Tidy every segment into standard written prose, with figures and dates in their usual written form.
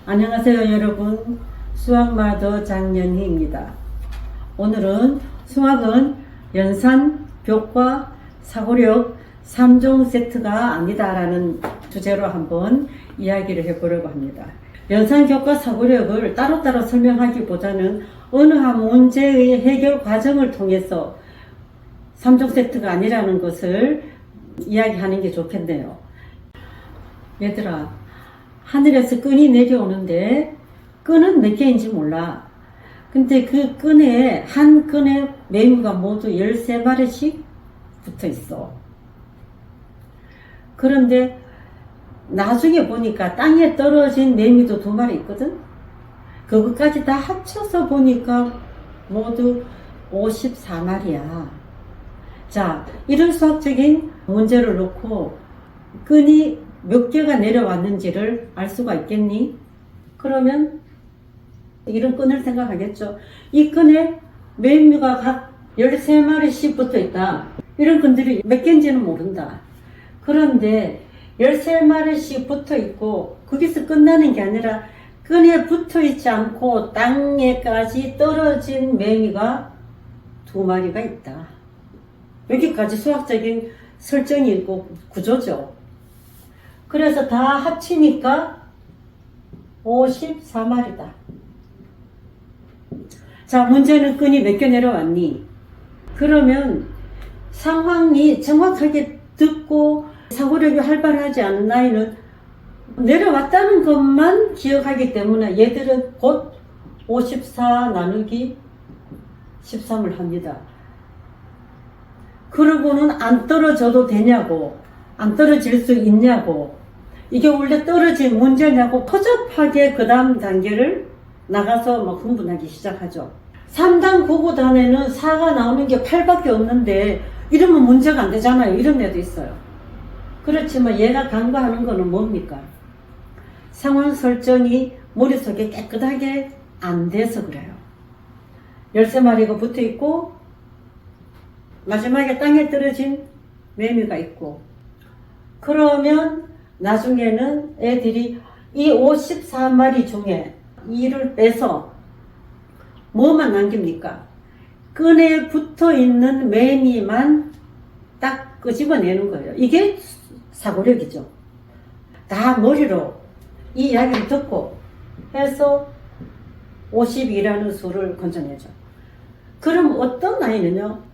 안녕하세요 여러분, 수학마더 장영희입니다. 오늘은 수학은 연산, 교과, 사고력 3종 세트가 아니다라는 주제로 한번 이야기를 해보려고 합니다. 연산, 교과, 사고력을 따로따로 설명하기보다는 어느 한 문제의 해결 과정을 통해서 3종 세트가 아니라는 것을 이야기하는 게 좋겠네요. 얘들아, 하늘에서 끈이 내려오는데 끈은 몇 개인지 몰라. 근데 그 끈에 한 끈에 매미가 모두 13마리씩 붙어 있어. 그런데 나중에 보니까 땅에 떨어진 매미도 2마리 있거든. 그것까지 다 합쳐서 보니까 모두 54마리야. 자, 이런 수학적인 문제를 놓고 끈이 몇 개가 내려왔는지를 알 수가 있겠니? 그러면 이런 끈을 생각하겠죠. 이 끈에 매미가 각 13마리씩 붙어 있다. 이런 끈들이 몇 개인지는 모른다. 그런데 13마리씩 붙어 있고 거기서 끝나는 게 아니라 끈에 붙어 있지 않고 땅에까지 떨어진 매미가 2마리가 있다. 여기까지 수학적인 설정이 있고 구조죠. 그래서 다 합치니까 54마리다. 자, 문제는 끈이 몇 개 내려왔니? 그러면 상황이 정확하게 듣고 사고력이 활발하지 않은 나이는 내려왔다는 것만 기억하기 때문에 얘들은 곧 54 나누기 13을 합니다. 그러고는 안 떨어져도 되냐고, 안 떨어질 수 있냐고, 이게 원래 떨어진 문제냐고 허접하게 그 다음 단계를 나가서 막 흥분하기 시작하죠. 3단 9구단에는 4가 나오는 게 8밖에 없는데 이러면 문제가 안 되잖아요. 이런 애도 있어요. 그렇지만 얘가 간과하는 거는 뭡니까? 상황 설정이 머릿속에 깨끗하게 안 돼서 그래요. 13마리가 붙어 있고 마지막에 땅에 떨어진 매미가 있고, 그러면 나중에는 애들이 이 54마리 중에 2를 빼서 뭐만 남깁니까? 끈에 붙어 있는 매미만 딱 끄집어내는 거예요. 이게 사고력이죠. 다 머리로 이 이야기를 듣고 해서 52라는 수를 건져내죠. 그럼 어떤 아이는요,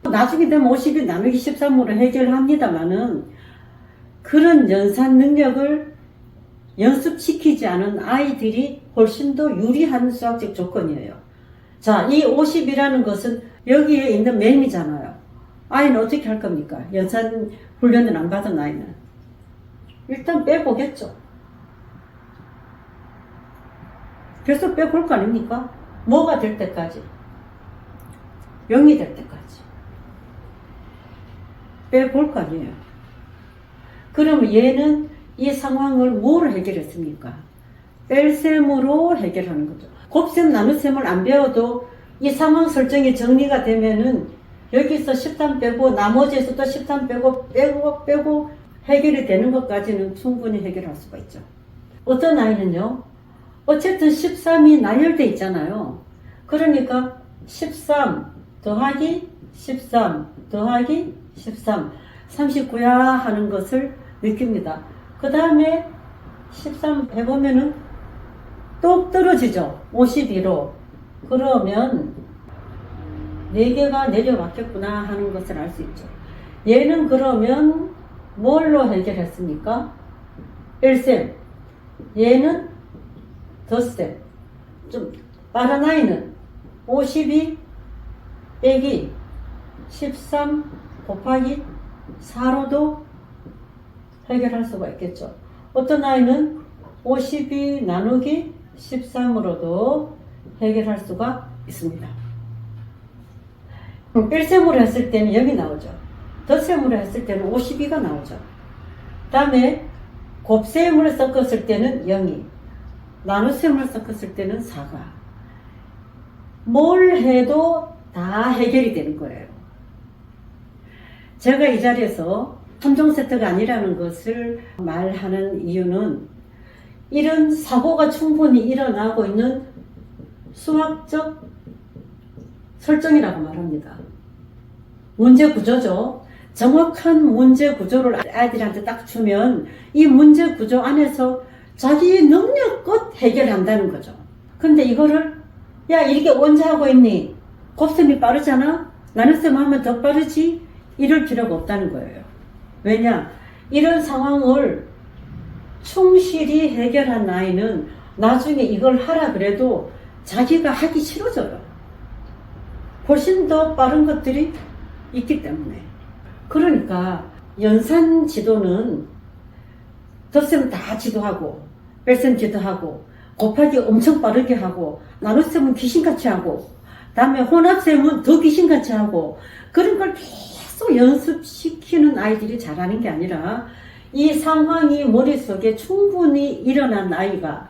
나중에 되면 52 나누기 13으로 해결합니다만은 그런 연산 능력을 연습시키지 않은 아이들이 훨씬 더 유리한 수학적 조건이에요. 자, 이 50이라는 것은 여기에 있는 매미잖아요. 아이는 어떻게 할 겁니까? 연산 훈련을 안 받은 아이는 일단 빼보겠죠. 계속 빼볼 거 아닙니까? 뭐가 될 때까지? 0이 될 때까지 빼볼 거 아니에요. 그럼 얘는 이 상황을 뭐로 해결했습니까? 뺄셈으로 해결하는 거죠. 곱셈, 나눗셈을 안 배워도 이 상황 설정이 정리가 되면은 여기서 13 빼고 나머지에서 또 13 빼고 해결이 되는 것까지는 충분히 해결할 수가 있죠. 어떤 아이는요, 어쨌든 13이 나열돼 있잖아요. 그러니까 13 더하기 13 더하기 13 39야 하는 것을 느낍니다. 그 다음에 13 해보면은 똑 떨어지죠. 52로. 그러면 4개가 내려왔겠구나 하는 것을 알 수 있죠. 얘는 그러면 뭘로 해결했습니까? 1셈. 얘는 덧셈. 좀 빠른 아이는 52 빼기 13 곱하기 4로도 해결할 수가 있겠죠. 어떤 아이는 52 나누기 13으로도 해결할 수가 있습니다. 뺄셈으로 했을 때는 0이 나오죠. 덧셈으로 했을 때는 52가 나오죠. 그 다음에 곱셈을 섞었을 때는 0이, 나눗셈을 섞었을 때는 4가. 뭘 해도 다 해결이 되는 거예요. 제가 이 자리에서 3종 세트가 아니라는 것을 말하는 이유는 이런 사고가 충분히 일어나고 있는 수학적 설정이라고 말합니다. 문제 구조죠. 정확한 문제 구조를 아이들한테 딱 주면 이 문제 구조 안에서 자기 능력껏 해결한다는 거죠. 근데 이거를 야 이렇게 언제 하고 있니? 곱셈이 빠르잖아? 나눗셈 하면 더 빠르지? 이럴 필요가 없다는 거예요. 왜냐? 이런 상황을 충실히 해결한 아이는 나중에 이걸 하라 그래도 자기가 하기 싫어져요. 훨씬 더 빠른 것들이 있기 때문에. 그러니까 연산 지도는 덧셈 다 지도하고 뺄셈 지도하고 곱하기 엄청 빠르게 하고 나눗셈은 귀신같이 하고 다음에 혼합셈은 더 귀신같이 하고 그런 걸 계속 연습시키는 아이들이 잘하는 게 아니라 이 상황이 머릿속에 충분히 일어난 아이가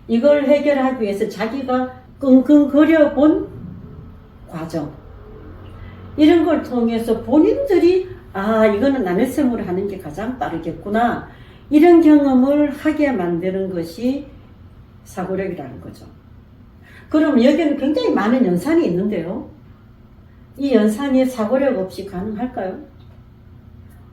이걸 해결하기 위해서 자기가 끙끙거려 본 과정 이런 걸 통해서 본인들이 아 이거는 나눗셈으로 하는 게 가장 빠르겠구나 이런 경험을 하게 만드는 것이 사고력이라는 거죠. 그럼 여기는 굉장히 많은 연산이 있는데요. 이 연산이 사고력 없이 가능할까요?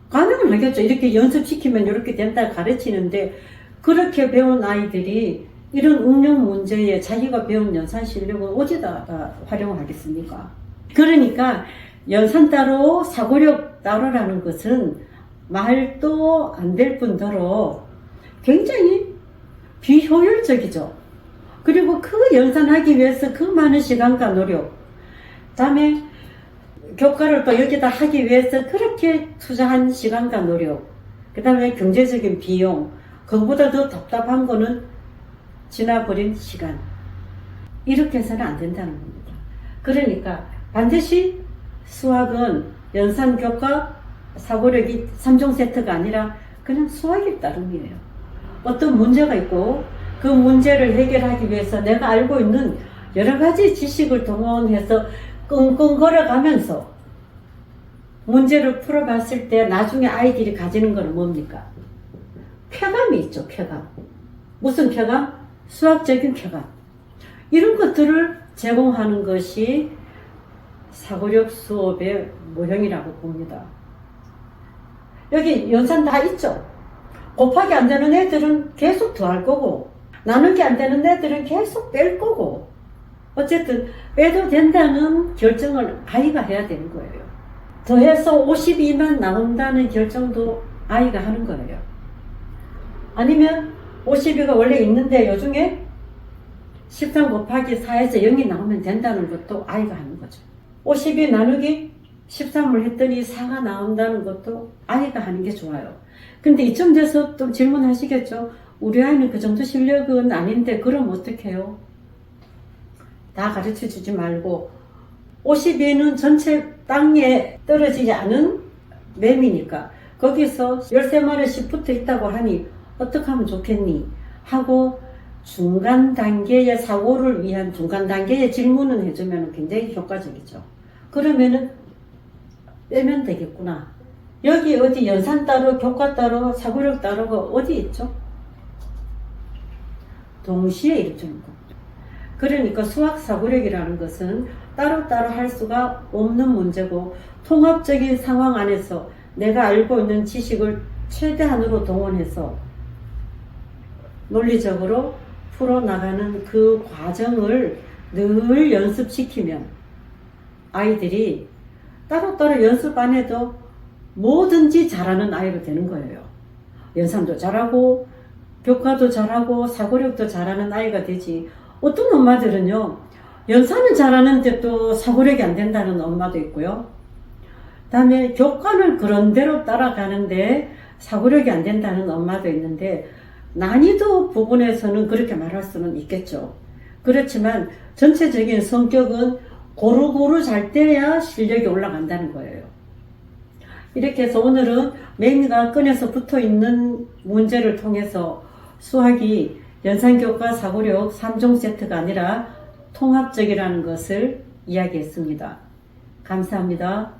가능은 하겠죠. 이렇게 연습시키면 이렇게 된다 가르치는데 그렇게 배운 아이들이 이런 응용 문제에 자기가 배운 연산 실력을 어디다 활용하겠습니까? 그러니까 연산 따로 사고력 따로라는 것은 말도 안 될 뿐더러 굉장히 비효율적이죠. 그리고 그 연산하기 위해서 그 많은 시간과 노력 다음에 교과를 또 여기다 하기 위해서 그렇게 투자한 시간과 노력 그 다음에 경제적인 비용 그거보다 더 답답한 거는 지나버린 시간 이렇게 해서는 안 된다는 겁니다. 그러니까 반드시 수학은 연산 교과 사고력이 3종 세트가 아니라 그냥 수학일 따름이에요. 어떤 문제가 있고 그 문제를 해결하기 위해서 내가 알고 있는 여러 가지 지식을 동원해서 끙끙 걸어가면서 문제를 풀어봤을 때 나중에 아이들이 가지는 건 뭡니까? 쾌감이 있죠. 쾌감. 무슨 쾌감? 수학적인 쾌감. 이런 것들을 제공하는 것이 사고력 수업의 모형이라고 봅니다. 여기 연산 다 있죠. 곱하기 안 되는 애들은 계속 더할 거고 나누기 안 되는 애들은 계속 뺄 거고 어쨌든 빼도 된다는 결정을 아이가 해야 되는 거예요. 더해서 52만 나온다는 결정도 아이가 하는 거예요. 아니면 52가 원래 있는데 요중에 13 곱하기 4에서 0이 나오면 된다는 것도 아이가 하는 거죠. 52 나누기 13을 했더니 4가 나온다는 것도 아이가 하는 게 좋아요. 근데 이쯤 돼서 또 질문하시겠죠. 우리 아이는 그 정도 실력은 아닌데 그럼 어떡해요? 다 가르쳐 주지 말고 52는 전체 땅에 떨어지지 않은 매미니까 거기서 13마리씩 붙어 있다고 하니 어떻게 하면 좋겠니? 하고 중간 단계의 사고를 위한 중간 단계의 질문을 해주면 굉장히 효과적이죠. 그러면은 빼면 되겠구나. 여기 어디 연산 따로 교과 따로 사고력 따로가 어디 있죠? 동시에 이루어지는 겁니다. 그러니까 수학 사고력이라는 것은 따로따로 할 수가 없는 문제고 통합적인 상황 안에서 내가 알고 있는 지식을 최대한으로 동원해서 논리적으로 풀어나가는 그 과정을 늘 연습시키면 아이들이 따로따로 연습 안 해도 뭐든지 잘하는 아이로 되는 거예요. 연산도 잘하고 교과도 잘하고 사고력도 잘하는 아이가 되지. 어떤 엄마들은요 연산은 잘하는데 또 사고력이 안 된다는 엄마도 있고요. 그 다음에 교과는 그런대로 따라가는데 사고력이 안 된다는 엄마도 있는데 난이도 부분에서는 그렇게 말할 수는 있겠죠. 그렇지만 전체적인 성격은 고루고루 잘 돼야 실력이 올라간다는 거예요. 이렇게 해서 오늘은 매미가 끈에서 붙어있는 문제를 통해서 수학이 연산교과 사고력 3종 세트가 아니라 통합적이라는 것을 이야기했습니다. 감사합니다.